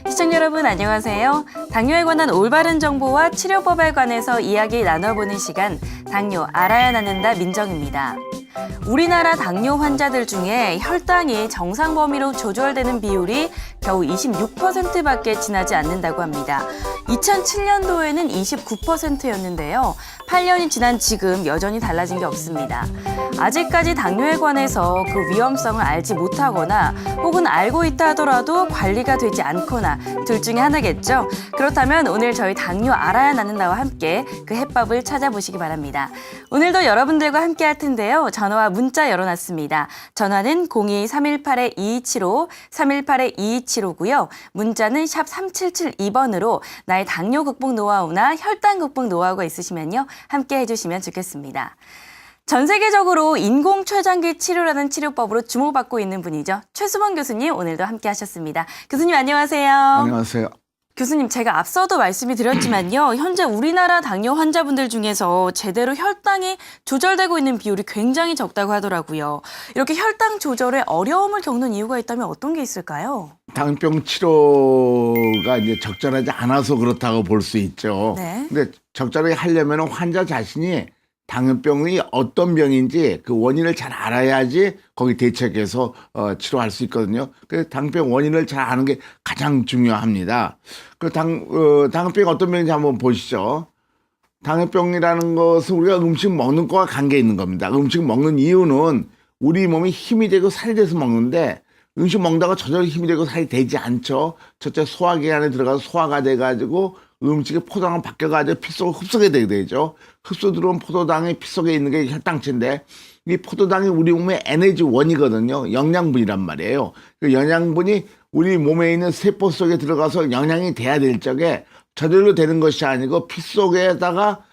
시청자 여러분 안녕하세요. 당뇨에 관한 올바른 정보와 치료법에 관해서 이야기 나눠보는 시간, 당뇨 알아야 낫는다 민정입니다. 우리나라 당뇨 환자들 중에 혈당이 정상 범위로 조절되는 비율이 겨우 26%밖에 지나지 않는다고 합니다. 2007년도에는 29%였는데요. 8년이 지난 지금 여전히 달라진 게 없습니다. 아직까지 당뇨에 관해서 그 위험성을 알지 못하거나 혹은 알고 있다 하더라도 관리가 되지 않거나 둘 중에 하나겠죠. 그렇다면 오늘 저희 당뇨 알아야 낫는다와 함께 그 해법을 찾아보시기 바랍니다. 오늘도 여러분들과 함께 할 텐데요. 전화와 문자 열어놨습니다. 전화는 02-318-2275, 318-2275고요. 문자는 샵 3772번으로 나의 당뇨 극복 노하우나 혈당 극복 노하우가 있으시면요. 함께 해주시면 좋겠습니다. 전 세계적으로 인공췌장기 치료라는 치료법으로 주목받고 있는 분이죠. 최수범 교수님 오늘도 함께 하셨습니다. 교수님 안녕하세요. 안녕하세요. 교수님, 제가 앞서도 말씀이 드렸지만요. 현재 우리나라 당뇨 환자분들 중에서 제대로 혈당이 조절되고 있는 비율이 굉장히 적다고 하더라고요. 이렇게 혈당 조절에 어려움을 겪는 이유가 있다면 어떤 게 있을까요? 당뇨병 치료가 이제 적절하지 않아서 그렇다고 볼 수 있죠. 네. 근데 적절하게 하려면 환자 자신이 당뇨병이 어떤 병인지 그 원인을 잘 알아야지 거기 대책해서 치료할 수 있거든요. 그래서 당뇨병 원인을 잘 아는 게 가장 중요합니다. 그 당뇨병이 어떤 병인지 한번 보시죠. 당뇨병이라는 것은 우리가 음식 먹는 거와 관계 있는 겁니다. 음식 먹는 이유는 우리 몸이 힘이 되고 살이 돼서 먹는데 음식 먹다가 저절로 힘이 되고 살이 되지 않죠. 첫째 소화기 안에 들어가서 소화가 돼가지고 음식의 포도당은 바뀌어가지고 피 속으로 흡수가 되게 되죠. 흡수 들어온 포도당이 피 속에 있는 게 혈당치인데 이 포도당이 우리 몸의 에너지원이거든요. 영양분이란 말이에요. 그 영양분이 우리 몸에 있는 세포 속에 들어가서 영양이 돼야 될 적에 저절로 되는 것이 아니고 피 속에다가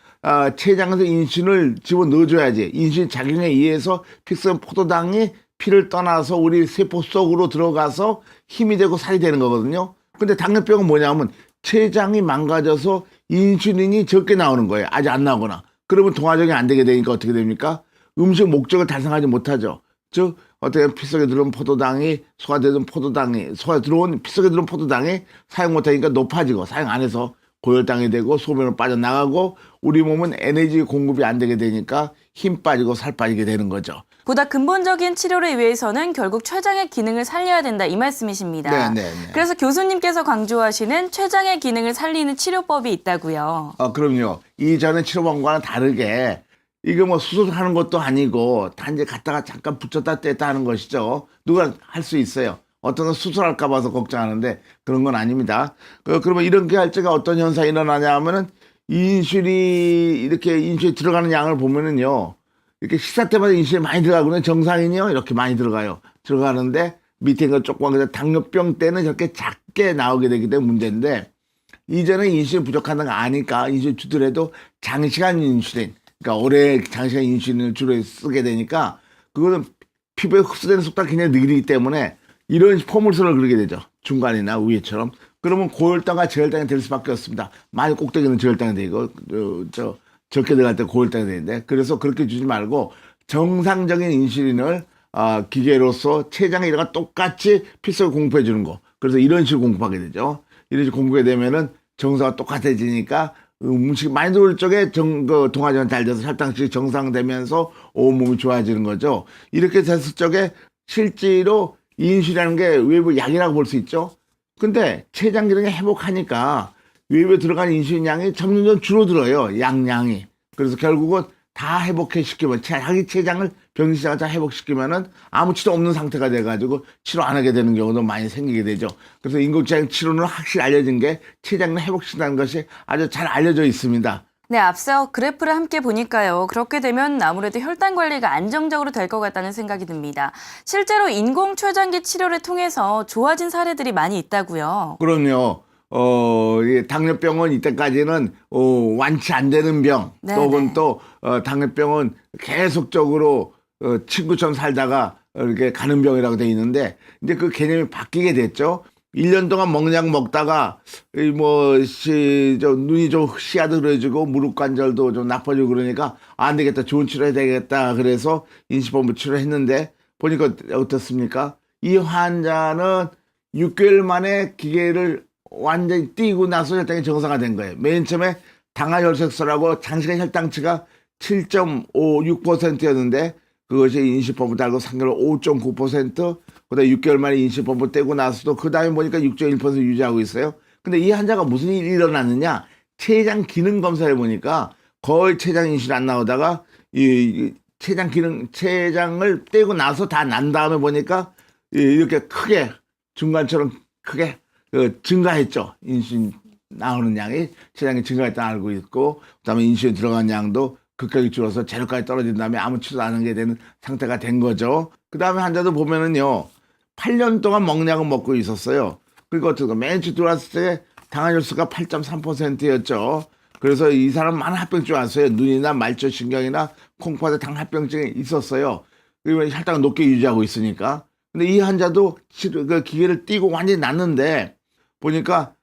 췌장에서 인슐린을 집어넣어줘야지. 인슐린 작용에 의해서 피 속 포도당이 피를 떠나서 우리 세포 속으로 들어가서 힘이 되고 살이 되는 거거든요. 근데 당뇨병은 뭐냐면 췌장이 망가져서 인슐린이 적게 나오는 거예요. 아직 안 나오거나. 그러면 동화적이 안 되게 되니까 어떻게 됩니까? 음식 목적을 달성하지 못하죠. 즉 어떻게 피 속에 들어온 포도당이 소화되던 포도당이 피 속에 들어온 포도당이 사용 못하니까 높아지고 사용 안 해서 고혈당이 되고 소변으로 빠져나가고 우리 몸은 에너지 공급이 안 되게 되니까 힘 빠지고 살 빠지게 되는 거죠. 보다 근본적인 치료를 위해서는 결국 췌장의 기능을 살려야 된다 이 말씀이십니다. 네. 그래서 교수님께서 강조하시는 췌장의 기능을 살리는 치료법이 있다고요. 그럼요. 이전의 치료방법과는 다르게 이게 뭐 수술하는 것도 아니고 단지 갖다가 잠깐 붙였다 뗐다 하는 것이죠. 누가 할 수 있어요. 어떤 건 수술할까 봐서 걱정하는데 그런 건 아닙니다. 그러면 이런 게 할 적에 어떤 현상이 일어나냐 하면은 인슐린이 들어가는 양을 보면은요. 이렇게 식사 때마다 인슐린이 많이 들어가거든요. 정상인이요. 이렇게 많이 들어가요. 들어가는데 밑에 있는 거 조그만 거 당뇨병 때는 저렇게 작게 나오게 되기 때문에 문제인데 이전에 인슐린 부족하다는 거 아니까 인슐린 주더라도 장시간 인슐린 그러니까 오래 장시간 인슐린을 주로 쓰게 되니까 그거는 피부에 흡수되는 속도가 굉장히 느리기 때문에 이런 포물선을 그리게 되죠. 중간이나 위에처럼. 그러면 고혈당과 저혈당이 될 수밖에 없습니다. 많이 꼭대기는 저혈당이 되고 적게 들어갈 때 고혈당이 되는데 그래서 그렇게 주지 말고 정상적인 인슐린을 기계로서 췌장에 이런 똑같이 피 속에 공급해 주는 거. 그래서 이런 식으로 공급하게 되죠. 이런 식으로 공급이 되면은 정서가 똑같아지니까 음식 많이 들어올 적에 동화전 잘 돼서 혈당식이 정상되면서 온몸이 좋아지는 거죠. 이렇게 됐을 적에 실제로 인슐린이라는 게 외부 약이라고 볼 수 있죠. 근데 췌장 기능이 회복하니까 외부에 들어간 인슐린 양이 점점 줄어들어요. 양이. 그래서 결국은 다 회복시키면 자기 췌장을 병리체가 다 회복시키면은 아무 치료 없는 상태가 돼가지고 치료 안 하게 되는 경우도 많이 생기게 되죠. 그래서 인공췌장 치료는 확실히 알려진 게 췌장을 회복시킨다는 것이 아주 잘 알려져 있습니다. 네, 앞서 그래프를 함께 보니까요. 그렇게 되면 아무래도 혈당 관리가 안정적으로 될 것 같다는 생각이 듭니다. 실제로 인공췌장기 치료를 통해서 좋아진 사례들이 많이 있다고요. 그럼요. 이 당뇨병은 이때까지는 완치 안 되는 병, 혹은 또 당뇨병은 계속적으로 친구처럼 살다가 이렇게 가는 병이라고 돼 있는데 이제 그 개념이 바뀌게 됐죠. 1년 동안 먹약 먹다가 눈이 좀 시야들어지고 무릎 관절도 좀 나빠지고 그러니까 안 되겠다, 좋은 치료해야 되겠다 그래서 인식본부 치료했는데 보니까 어떻습니까? 이 환자는 6개월 만에 기계를 완전히 띄고 나서 혈당이 정상화된 거예요. 맨 처음에 당화혈색소라고 장시간 혈당치가 7.56%였는데 그것이 인식범부 달고 3개월 5.9%, 그다음에 6개월 만에 인식범부 떼고 나서도 그 다음에 보니까 6.1% 유지하고 있어요. 근데 이 환자가 무슨 일이 일어났느냐? 췌장 기능 검사를 보니까 거의 췌장 인슐린 안 나오다가 이 췌장을 떼고 나서 다 난 다음에 보니까 이렇게 크게 중간처럼 크게 증가했죠. 인슐린 나오는 양이 췌장이 증가했다 알고 있고, 그다음에 인슐린 들어간 양도 급격히 줄어서 제로까지 떨어진 다음에 아무 치도 안 하게 되는 상태가 된 거죠. 그다음에 환자도 보면은요, 8년 동안 먹약은 먹고 있었어요. 그리고 어떻게 맨 처음 들어왔을 때 당화혈수가 8.3%였죠. 그래서 이 사람 많은 합병증이 왔어요. 눈이나 말초신경이나 콩팥에 당 합병증이 있었어요. 그리고 혈당을 높게 유지하고 있으니까. 근데 이 환자도 그 기계를 띄고 완전히 났는데 보니까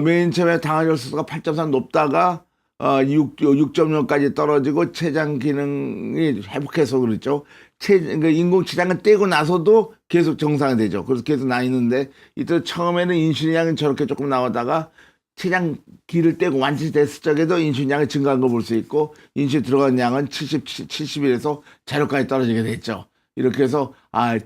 맨 처음에 당화혈수가 8.3 높다가 6.0까지 떨어지고 췌장 기능이 회복해서 그렇죠. 인공췌장을 떼고 나서도 계속 정상이 되죠. 그래서 계속 나 있는데 이때 처음에는 인슐린 양이 저렇게 조금 나오다가 췌장기를 떼고 완전히 됐을 적에도 인슐린 양이 증가한 거 볼 수 있고, 인슐린 들어간 양은 71에서 제로까지 떨어지게 됐죠. 이렇게 해서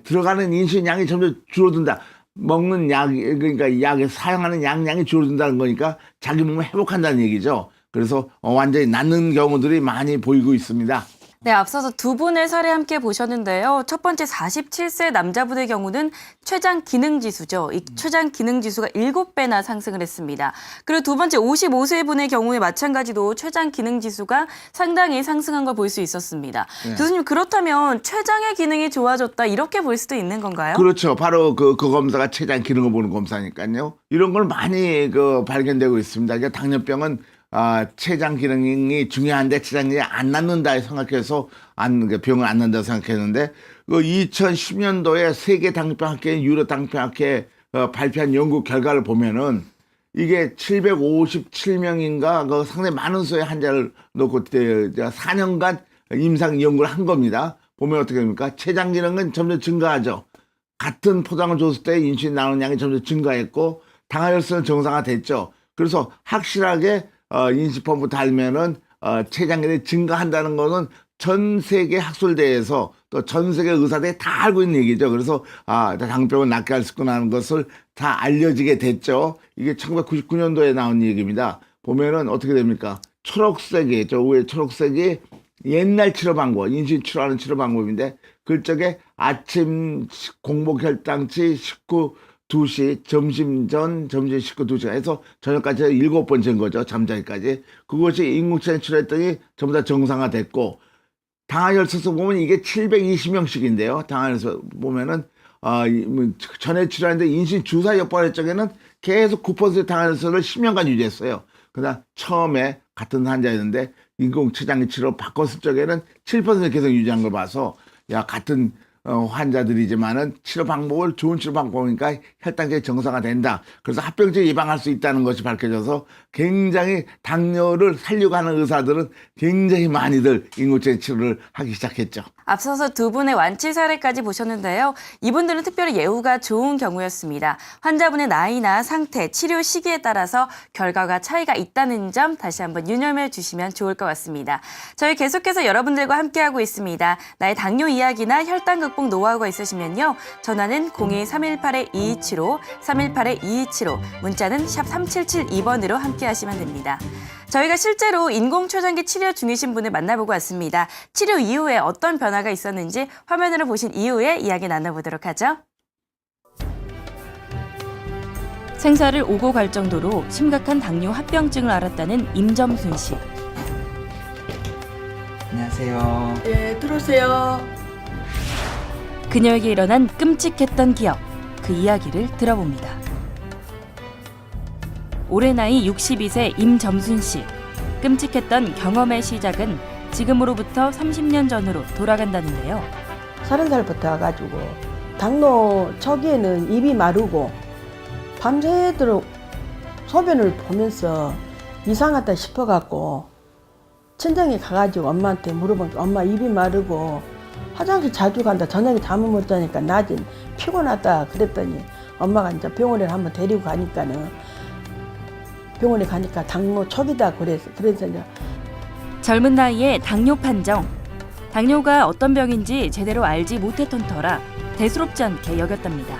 들어가는 인슐린 양이 점점 줄어든다. 먹는 그러니까 약에 사용하는 양이 줄어든다는 거니까 자기 몸을 회복한다는 얘기죠. 그래서 완전히 낫는 경우들이 많이 보이고 있습니다. 네, 앞서서 두 분의 사례 함께 보셨는데요. 첫 번째 47세 남자분의 경우는 췌장 기능 지수죠. 이 췌장 기능 지수가 7배나 상승을 했습니다. 그리고 두 번째 55세 분의 경우에 마찬가지로 췌장 기능 지수가 상당히 상승한 걸 볼 수 있었습니다. 네. 교수님, 그렇다면 췌장의 기능이 좋아졌다 이렇게 볼 수도 있는 건가요? 그렇죠. 바로 그 검사가 췌장 기능을 보는 검사니까요. 이런 걸 많이 발견되고 있습니다. 그러니까 당뇨병은 췌장 기능이 중요한데 췌장이 안 낫는다 생각해서 병을 안 난다고 생각했는데, 그 2010년도에 세계 당뇨병 학회, 유럽 당뇨병 학회 발표한 연구 결과를 보면은 이게 757명인가 그 상당히 많은 수의 환자를 놓고 4년간 임상 연구를 한 겁니다. 보면 어떻게 됩니까? 췌장 기능은 점점 증가하죠. 같은 포장을 줬을 때 인슐린 나오는 양이 점점 증가했고 당화혈수는 정상화됐죠. 그래서 확실하게 인식펌프 달면은 췌장 기능이 증가한다는 거는 전 세계 학술대에서 또 전 세계 의사들이 다 알고 있는 얘기죠. 그래서 당뇨병을 낫게 할 수 있구나 하는 것을 다 알려지게 됐죠. 이게 1999년도에 나온 얘기입니다. 보면은 어떻게 됩니까? 초록색이, 저 위에 초록색이 옛날 치료 방법, 인슐린 치료하는 치료 방법인데, 그쪽에 아침 공복 혈당치 2시, 점심 전, 점심 2시간 해서 저녁까지 7번 잰 거죠. 잠자기까지. 그것이 인공치료 치료했더니 전부 다 정상화됐고, 당화혈색소 보면 이게 720명씩인데요. 당화혈색소 보면은, 전에 치료하는데 인슐린 주사 역발할 적에는 계속 9% 당화혈색소를 10년간 유지했어요. 그다음 처음에 같은 환자였는데 인공췌장기 치료 바꿨을 적에는 7% 계속 유지한 걸 봐서, 같은 환자들이지만은 좋은 치료 방법이니까 혈당계 정상화 된다. 그래서 합병증 예방할 수 있다는 것이 밝혀져서 굉장히 당뇨를 살려고 하는 의사들은 굉장히 많이들 인공치료 치료를 하기 시작했죠. 앞서서 두 분의 완치 사례까지 보셨는데요. 이분들은 특별히 예후가 좋은 경우였습니다. 환자분의 나이나 상태, 치료 시기에 따라서 결과가 차이가 있다는 점 다시 한번 유념해 주시면 좋을 것 같습니다. 저희 계속해서 여러분들과 함께하고 있습니다. 나의 당뇨 이야기나 혈당 극복 노하우가 있으시면요. 전화는 02-318-2275, 318-2275, 문자는 샵 3772번으로 함께하시면 됩니다. 저희가 실제로 인공췌장기 치료 중이신 분을 만나보고 왔습니다. 치료 이후에 어떤 변화가 있었는지 화면으로 보신 이후에 이야기 나눠보도록 하죠. 생사를 오고 갈 정도로 심각한 당뇨 합병증을 앓았다는 임점순 씨. 안녕하세요. 예, 들어오세요. 그녀에게 일어난 끔찍했던 기억, 그 이야기를 들어봅니다. 올해 나이 62세 임점순 씨. 끔찍했던 경험의 시작은 지금으로부터 30년 전으로 돌아간다는데요. 30살부터 와가지고 당뇨 초기에는 입이 마르고 밤새도록 소변을 보면서 이상하다 싶어갖고 친정에 가가지고 엄마한테 물어본 게, 엄마 입이 마르고 화장실 자주 간다, 저녁에 잠을 못 자니까 낮엔 피곤하다 그랬더니 엄마가 이제 병원에 한번 데리고 가니까는 병원에 가니까 당뇨 초기다 그래서 이제 젊은 나이에 당뇨 판정. 당뇨가 어떤 병인지 제대로 알지 못했던 터라 대수롭지 않게 여겼답니다.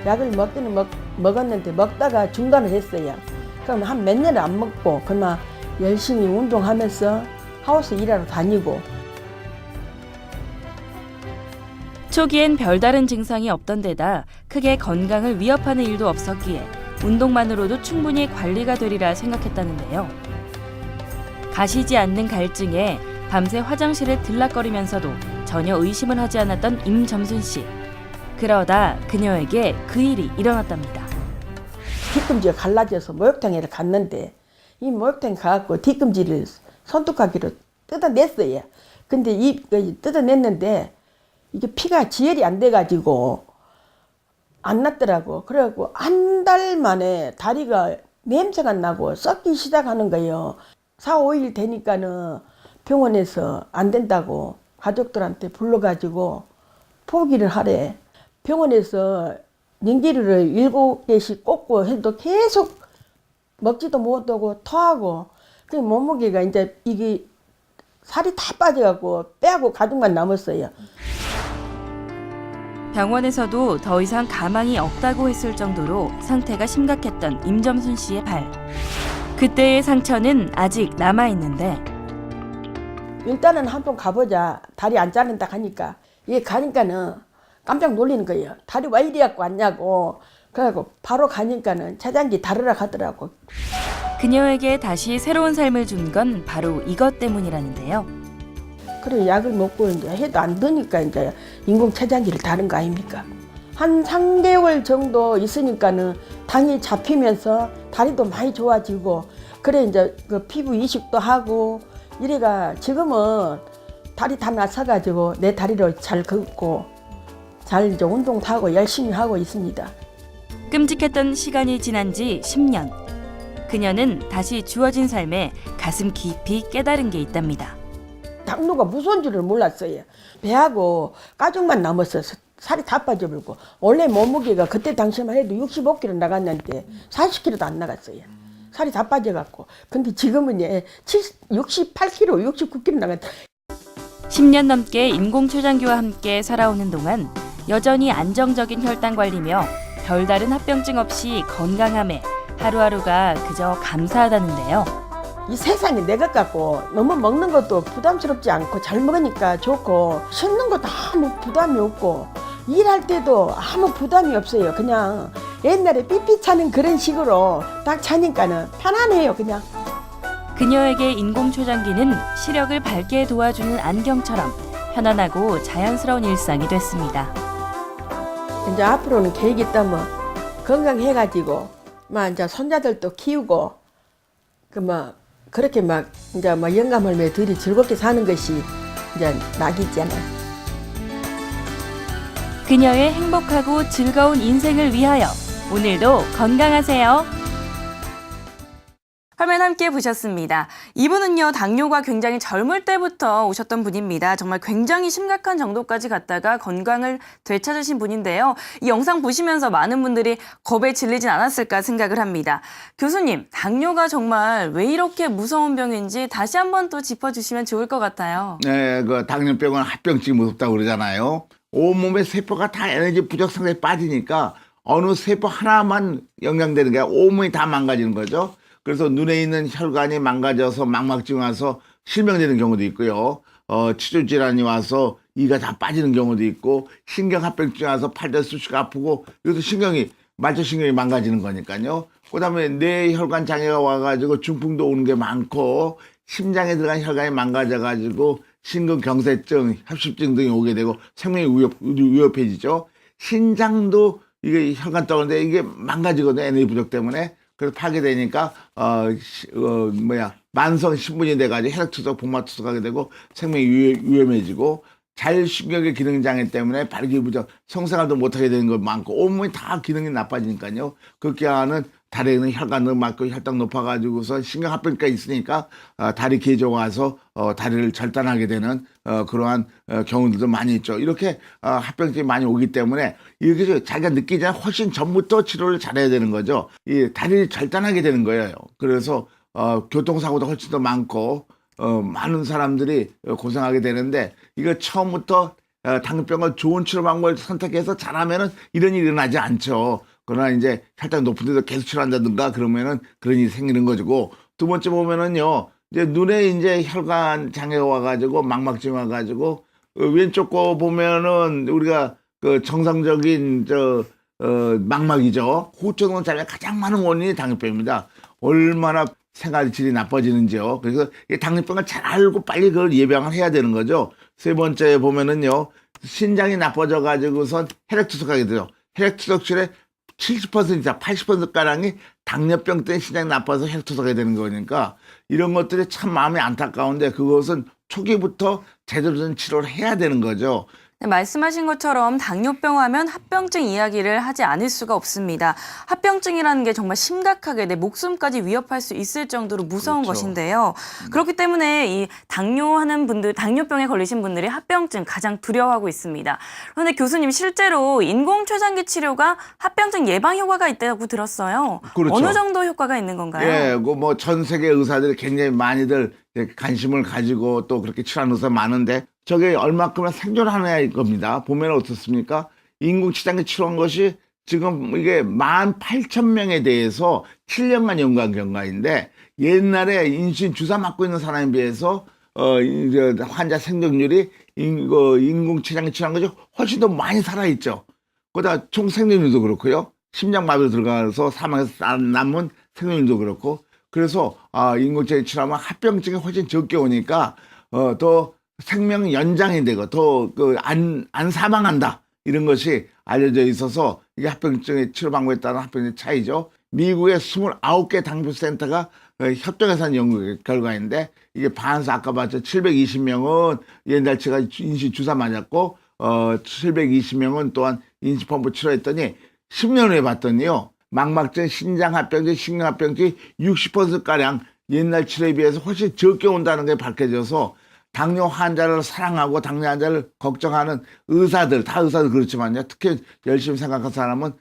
약을 먹기는 먹었는데 먹다가 중단을 했어요. 그럼 한 몇 년을 안 먹고 그만 열심히 운동하면서 하우스 일하러 다니고. 초기엔 별다른 증상이 없던 데다 크게 건강을 위협하는 일도 없었기에 운동만으로도 충분히 관리가 되리라 생각했다는데요. 가시지 않는 갈증에 밤새 화장실을 들락거리면서도 전혀 의심을 하지 않았던 임점순 씨. 그러다 그녀에게 그 일이 일어났답니다. 뒤꿈치가 갈라져서 목욕탕에 갔는데 이 목욕탕에 가갖고 뒤꿈치를 손톱깎이로 뜯어냈어요. 근데 뜯어냈는데 이게 피가 지혈이 안 돼가지고 안 났더라고. 그래갖고 한 달 만에 다리가 냄새가 나고 썩기 시작하는 거예요. 4, 5일 되니까는 병원에서 안 된다고 가족들한테 불러가지고 포기를 하래. 병원에서 냉기류를 7개씩 꽂고 해도 계속 먹지도 못하고 토하고 그 몸무게가 이제 이게 살이 다 빠져갖고 빼하고 가죽만 남았어요. 병원에서도 더 이상 가망이 없다고 했을 정도로 상태가 심각했던 임점순 씨의 발. 그때의 상처는 아직 남아있는데 일단은 한번 가보자. 다리 안 자른다 하니까 얘 가니까는 깜짝 놀리는 거예요. 다리 왜 이리 갖고 왔냐고. 그래갖고 바로 가니까는 차장기 다르라 하더라고. 그녀에게 다시 새로운 삶을 준 건 바로 이것 때문이라는데요. 그래 약을 먹고 이제 해도 안 되니까 이제 인공 췌장기를 다른 거 아닙니까? 한 3개월 정도 있으니까는 당이 잡히면서 다리도 많이 좋아지고 그래 이제 그 피부 이식도 하고 이래가 지금은 다리 다 나서가지고 내 다리를 잘 걷고 잘 이제 운동도 하고 열심히 하고 있습니다. 끔찍했던 시간이 지난 지 10년. 그녀는 다시 주어진 삶에 가슴 깊이 깨달은 게 있답니다. 당뇨가 무서운 줄을 몰랐어요. 배하고 가죽만 남았어서 살이 다 빠져버리고 원래 몸무게가 그때 당시만 해도 65kg 나갔는데 40kg도 안 나갔어요. 살이 다 빠져갖고. 근데 지금은 68kg, 69kg 나갔. 10년 넘게 인공췌장기와 함께 살아오는 동안 여전히 안정적인 혈당 관리며 별다른 합병증 없이 건강함에 하루하루가 그저 감사하다는데요. 이 세상에 내 것 같고 너무 먹는 것도 부담스럽지 않고 잘 먹으니까 좋고 씻는 것도 아무 부담이 없고 일할 때도 아무 부담이 없어요. 그냥 옛날에 삐삐 차는 그런 식으로 딱 차니까는 편안해요. 그냥. 그녀에게 인공췌장기는 시력을 밝게 도와주는 안경처럼 편안하고 자연스러운 일상이 됐습니다. 이제 앞으로는 계획이 있다면 건강해가지고 막 이제 손자들도 키우고 그렇게 막 이제 막 영감할매들이 즐겁게 사는 것이 이제 낙이잖아요. 그녀의 행복하고 즐거운 인생을 위하여 오늘도 건강하세요. 화면 함께 보셨습니다. 이분은요, 당뇨가 굉장히 젊을 때부터 오셨던 분입니다. 정말 굉장히 심각한 정도까지 갔다가 건강을 되찾으신 분인데요. 이 영상 보시면서 많은 분들이 겁에 질리진 않았을까 생각을 합니다. 교수님, 당뇨가 정말 왜 이렇게 무서운 병인지 다시 한번 또 짚어주시면 좋을 것 같아요. 네, 그 당뇨병은 합병증이 무섭다고 그러잖아요. 온몸의 세포가 다 에너지 부족 상태에 빠지니까 어느 세포 하나만 영향되는 게 온몸이 다 망가지는 거죠. 그래서 눈에 있는 혈관이 망가져서 망막증 와서 실명되는 경우도 있고요. 치주 질환이 와서 이가 다 빠지는 경우도 있고, 신경합병증 와서 팔자 수시가 아프고, 이것도 말초신경이 망가지는 거니까요. 그다음에 뇌혈관 장애가 와가지고 중풍도 오는 게 많고, 심장에 들어간 혈관이 망가져가지고 심근경색증, 협심증 등이 오게 되고 생명이 위협해지죠. 신장도 이게 혈관 떠오는데 이게 망가지거든요. 에너지 부족 때문에. 그래서 파괴되니까 만성 신분이 돼가지고 혈액투석, 복막투석하게 되고 생명이 위험해지고, 자율신경계 기능 장애 때문에 발기부전, 성생활도 못하게 되는 거 많고 온몸이 다 기능이 나빠지니까요. 그렇게 하는 다리에는 혈관도 막고 혈당 높아가지고서 신경합병까지 있으니까 다리 기저가 와서 다리를 절단하게 되는 그러한 경우들도 많이 있죠. 이렇게 합병증이 많이 오기 때문에 이렇게 자기가 느끼지 않아 훨씬 전부터 치료를 잘해야 되는 거죠. 이 다리를 절단하게 되는 거예요. 그래서 교통사고도 훨씬 더 많고 많은 사람들이 고생하게 되는데 이거 처음부터 당뇨병을 좋은 치료 방법을 선택해서 잘하면은 이런 일이 일어나지 않죠. 그러나 이제 혈당 높은 데도 계속 치료한다든가 그러면은 그런 일이 생기는 거고 두 번째 보면은요 이제 눈에 이제 혈관 장애가 와가지고 망막증 와가지고 왼쪽 거 보면은 우리가 그 정상적인 망막이죠. 후천원 장애 가장 많은 원인이 당뇨병입니다. 얼마나 생활 질이 나빠지는지요. 그래서 이 당뇨병을 잘 알고 빨리 그걸 예방을 해야 되는 거죠. 세 번째 보면은요, 신장이 나빠져 가지고선 혈액투석하게 되죠. 혈액투석실에 70% 이상, 80%가량이 당뇨병 때문에 신장이 나빠서 혈액투석하게 되는 거니까 이런 것들이 참 마음이 안타까운데 그것은 초기부터 제대로 된 치료를 해야 되는 거죠. 네, 말씀하신 것처럼 당뇨병 하면 합병증 이야기를 하지 않을 수가 없습니다. 합병증이라는 게 정말 심각하게 내 목숨까지 위협할 수 있을 정도로 무서운 그렇죠. 것인데요. 그렇기 때문에 이 당뇨병에 걸리신 분들이 합병증 가장 두려워하고 있습니다. 그런데 교수님 실제로 인공췌장기 치료가 합병증 예방 효과가 있다고 들었어요. 그렇죠. 어느 정도 효과가 있는 건가요? 예, 그 뭐 전 세계 의사들이 굉장히 많이들 관심을 가지고 또 그렇게 치료하는 의사 많은데 저게 얼마큼은 생존하느냐일 겁니다. 보면 어떻습니까? 인공췌장기 치료한 것이 지금 이게 18,000명에 대해서 7년간 연구한 결과인데 옛날에 인슐린 주사 맞고 있는 사람에 비해서 이제 환자 생존율이 인공췌장기 치료한 것이 훨씬 더 많이 살아있죠. 그러다 총 생존율도 그렇고요. 심장마비로 들어가서 사망해서 남은 생존율도 그렇고 그래서 인공췌장기 치료하면 합병증이 훨씬 적게 오니까 더 생명 연장이 되고 더 안 사망한다 이런 것이 알려져 있어서 이게 합병증의 치료 방법에 따른 합병증의 차이죠. 미국의 29개 당뇨센터가 협동해서 한 연구 결과인데 이게 반수 아까 봤죠. 720명은 옛날치가 인슐린 주사 맞았고 720명은 또한 인슐린펌프 치료했더니 10년 후에 봤더니요. 망막증, 신장합병증, 심근합병증이 60%가량 옛날 치료에 비해서 훨씬 적게 온다는 게 밝혀져서 당뇨 환자를 사랑하고 당뇨 환자를 걱정하는 의사들, 다 의사들 그렇지만요. 특히 열심히 생각한 사람은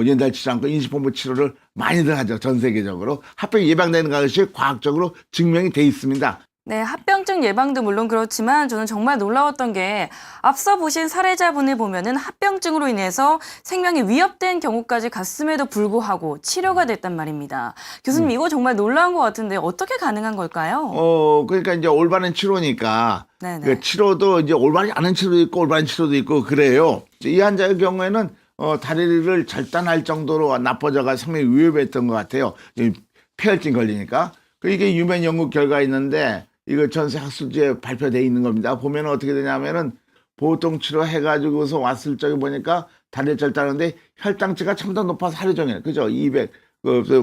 옛날 치료 않고 인슐린펌프 치료를 많이들 하죠. 전 세계적으로. 합병이 예방되는 것이 과학적으로 증명이 돼 있습니다. 네, 합병증 예방도 물론 그렇지만 저는 정말 놀라웠던 게 앞서 보신 사례자분을 보면은 합병증으로 인해서 생명이 위협된 경우까지 갔음에도 불구하고 치료가 됐단 말입니다. 교수님 이거 정말 놀라운 것 같은데 어떻게 가능한 걸까요? 그러니까 이제 올바른 치료니까 네네. 그 치료도 이제 올바르지 않은 치료도 있고 올바른 치료도 있고 그래요. 이 환자의 경우에는 다리를 절단할 정도로 나빠져가 생명이 위협했던 것 같아요. 폐혈증 걸리니까. 이게 유명 연구 결과 있는데 이거 전세 학술지에 발표돼 있는 겁니다. 보면 어떻게 되냐면은 보통 치료해가지고서 왔을 적에 보니까 다리를 절단하는데 혈당치가 참 더 높아서 하루 종일 그죠? 200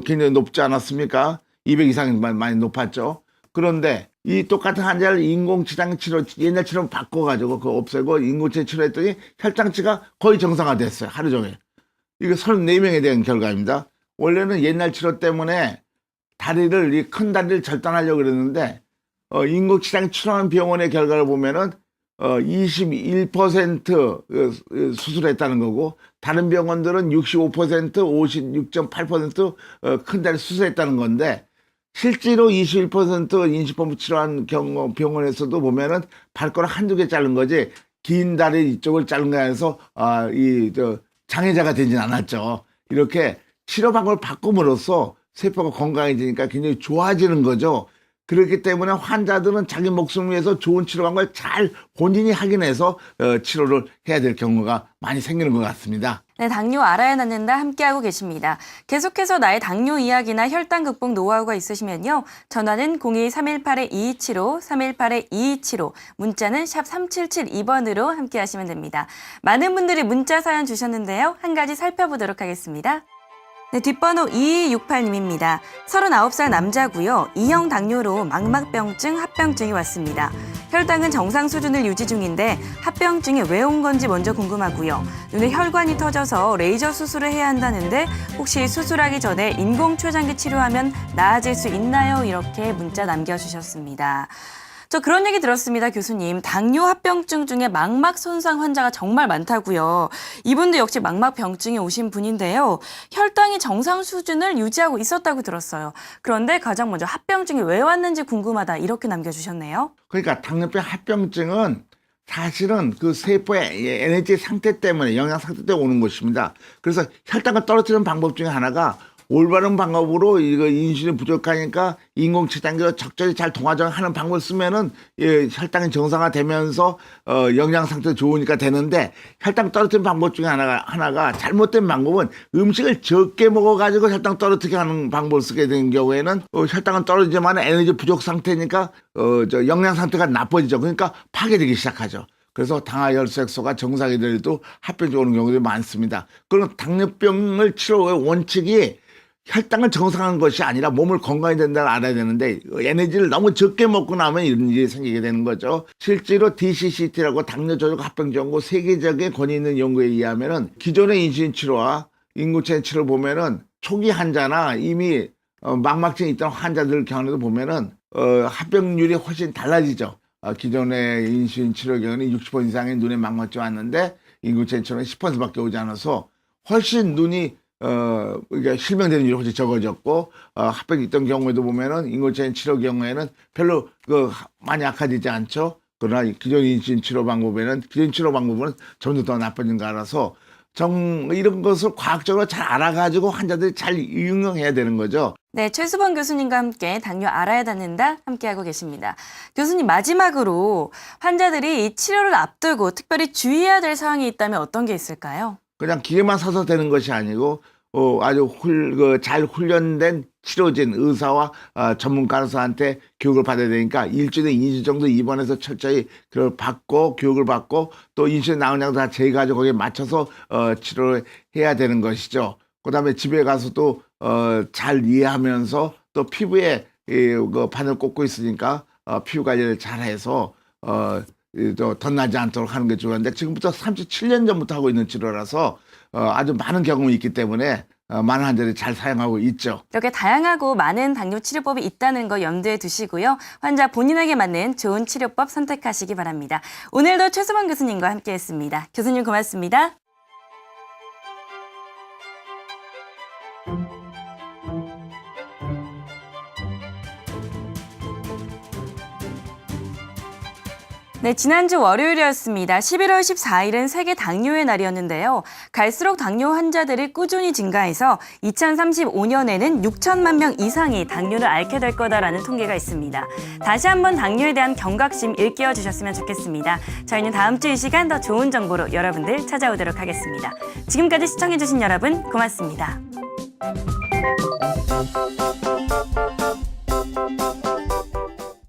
굉장히 높지 않았습니까? 200 이상 많이 높았죠. 그런데 이 똑같은 환자를 인공췌장기 치료 옛날 치료 바꿔가지고 그거 없애고 인공췌장기 치료했더니 혈당치가 거의 정상화됐어요. 하루 종일. 이거 34명에 대한 결과입니다. 원래는 옛날 치료 때문에 다리를 이 큰 다리를 절단하려고 그랬는데 인공췌장기 치료하는 병원의 결과를 보면은 21% 수술했다는 거고 다른 병원들은 65%, 56.8% 큰 다리 수술했다는 건데 실제로 21% 인슐린펌프 치료한 경우 병원에서도 보면은 발가락 한두 개 자른 거지 긴 다리 이쪽을 자른 거야 해서 장애자가 되진 않았죠. 이렇게 치료 방법을 바꿈으로써 세포가 건강해지니까 굉장히 좋아지는 거죠. 그렇기 때문에 환자들은 자기 목숨을 위해서 좋은 치료 방법을 잘 본인이 확인해서 치료를 해야 될 경우가 많이 생기는 것 같습니다. 네, 당뇨 알아야 낫는다 함께하고 계십니다. 계속해서 나의 당뇨 이야기나 혈당 극복 노하우가 있으시면요. 전화는 02-318-2275, 318-2275, 문자는 샵 3772번으로 함께하시면 됩니다. 많은 분들이 문자 사연 주셨는데요. 한 가지 살펴보도록 하겠습니다. 네, 뒷번호 2268님입니다. 39살 남자고요. 2형 당뇨로 망막병증, 합병증이 왔습니다. 혈당은 정상 수준을 유지 중인데 합병증이 왜 온 건지 먼저 궁금하고요. 눈에 혈관이 터져서 레이저 수술을 해야 한다는데 혹시 수술하기 전에 인공췌장기 치료하면 나아질 수 있나요? 이렇게 문자 남겨주셨습니다. 저 그런 얘기 들었습니다, 교수님. 당뇨 합병증 중에 망막 손상 환자가 정말 많다고요. 이분도 역시 망막병증이 오신 분인데요. 혈당이 정상 수준을 유지하고 있었다고 들었어요. 그런데 가장 먼저 합병증이 왜 왔는지 궁금하다 이렇게 남겨주셨네요. 그러니까 당뇨병 합병증은 사실은 그 세포의 에너지 상태 때문에, 영양 상태 때문에 오는 것입니다. 그래서 혈당을 떨어뜨리는 방법 중에 하나가 올바른 방법으로 이거 인슐린 부족하니까 인공췌장기로 적절히 잘 동화정하는 방법을 쓰면은 혈당이 정상화되면서 영양 상태 좋으니까 되는데, 혈당 떨어뜨리는 방법 중에 하나가 잘못된 방법은 음식을 적게 먹어가지고 혈당 떨어뜨리게 하는 방법을 쓰게 되는 경우에는 혈당은 떨어지지만 에너지 부족 상태니까 영양 상태가 나빠지죠. 그러니까 파괴되기 시작하죠. 그래서 당하혈색소가 정상이 돼도 합병증 오는 경우들이 많습니다. 그럼 당뇨병을 치료의 원칙이 혈당을 정상화하는 것이 아니라 몸을 건강히 된다는 알아야 되는데, 에너지를 너무 적게 먹고 나면 이런 일이 생기게 되는 거죠. 실제로 DCCT라고 당뇨 조절 합병증 연구 세계적인 권위 있는 연구에 의하면은 기존의 인슐린 치료와 인공췌장 치료를 보면은 초기 환자나 이미 망막증이 있던 환자들 경우에도 보면은 합병률이 훨씬 달라지죠. 기존의 인슐린 치료 경우는 60% 이상의 눈에 망막증이 왔는데 인공췌장 치료는 10%밖에 오지 않아서 훨씬 눈이 그러니까 실명되는 일이 훨씬 적어졌고, 합병이 있던 경우에도 보면은 인공췌장 치료 경우에는 별로 많이 악화되지 않죠. 그러나 기존 인슐린 치료 방법은 점점 더 나빠진 거라서 이런 것을 과학적으로 잘 알아가지고 환자들이 잘 응용해야 되는 거죠. 네, 최수범 교수님과 함께 당뇨 알아야 닫는다 함께하고 계십니다. 교수님, 마지막으로 환자들이 이 치료를 앞두고 특별히 주의해야 될 사항이 있다면 어떤 게 있을까요? 그냥 기계만 서서 되는 것이 아니고 아주 잘 훈련된 치료진 의사와 전문가로서한테 교육을 받아야 되니까 일주일에 2주 정도 입원해서 철저히 교육을 받고 또 인슐린 나온 양도 다 재가지고 거기에 맞춰서 치료를 해야 되는 것이죠. 그다음에 집에 가서도 잘 이해하면서 또 피부에 그 바늘 꽂고 있으니까 피부 관리를 잘해서 덧나지 않도록 하는 게 중요한데, 지금부터 37년 전부터 하고 있는 치료라서 아주 많은 경험이 있기 때문에 많은 환자들이 잘 사용하고 있죠. 이렇게 다양하고 많은 당뇨 치료법이 있다는 거 염두에 두시고요. 환자 본인에게 맞는 좋은 치료법 선택하시기 바랍니다. 오늘도 최수범 교수님과 함께했습니다. 교수님 고맙습니다. 네, 지난주 월요일이었습니다. 11월 14일은 세계 당뇨의 날이었는데요. 갈수록 당뇨 환자들이 꾸준히 증가해서 2035년에는 6천만 명 이상이 당뇨를 앓게 될 거다라는 통계가 있습니다. 다시 한번 당뇨에 대한 경각심 일깨워 주셨으면 좋겠습니다. 저희는 다음 주 이 시간 더 좋은 정보로 여러분들 찾아오도록 하겠습니다. 지금까지 시청해주신 여러분 고맙습니다.